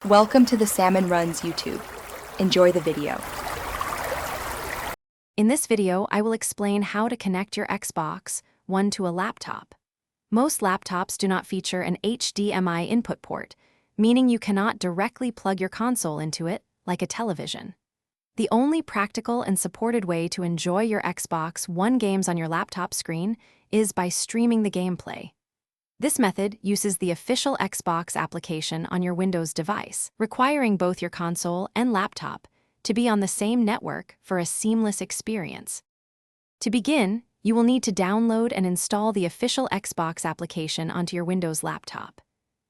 Welcome to the Salmon Runs YouTube. Enjoy the video. In this video, I will explain how to connect your Xbox One to a laptop. Most laptops do not feature an HDMI input port, meaning you cannot directly plug your console into it like a television. The only practical and supported way to enjoy your Xbox One games on your laptop screen is by streaming the gameplay. This method uses the official Xbox application on your Windows device, requiring both your console and laptop to be on the same network for a seamless experience. To begin, you will need to download and install the official Xbox application onto your Windows laptop.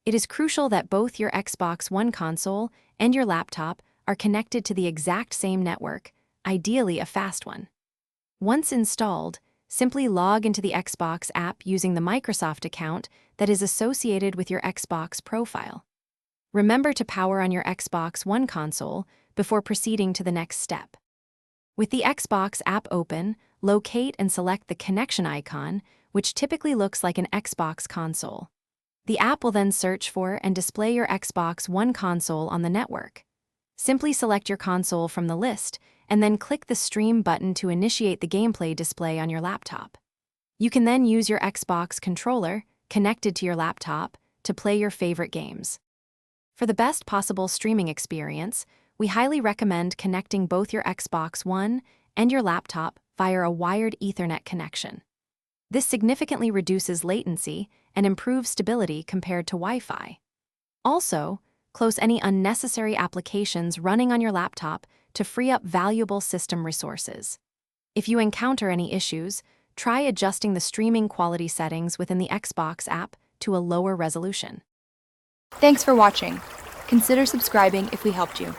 It is crucial that both your Xbox One console and your laptop are connected to the exact same network, ideally a fast one. Once installed, simply log into the Xbox app using the Microsoft account that is associated with your Xbox profile. Remember to power on your Xbox One console before proceeding to the next step. With the Xbox app open, locate and select the connection icon, which typically looks like an Xbox console. The app will then search for and display your Xbox One console on the network. Simply select your console from the list and then click the Stream button to initiate the gameplay display on your laptop. You can then use your Xbox controller, connected to your laptop, to play your favorite games. For the best possible streaming experience, we highly recommend connecting both your Xbox One and your laptop via a wired Ethernet connection. This significantly reduces latency and improves stability compared to Wi-Fi. Also, close any unnecessary applications running on your laptop to free up valuable system resources. If you encounter any issues, try adjusting the streaming quality settings within the Xbox app to a lower resolution. Thanks for watching. Consider subscribing if we helped you.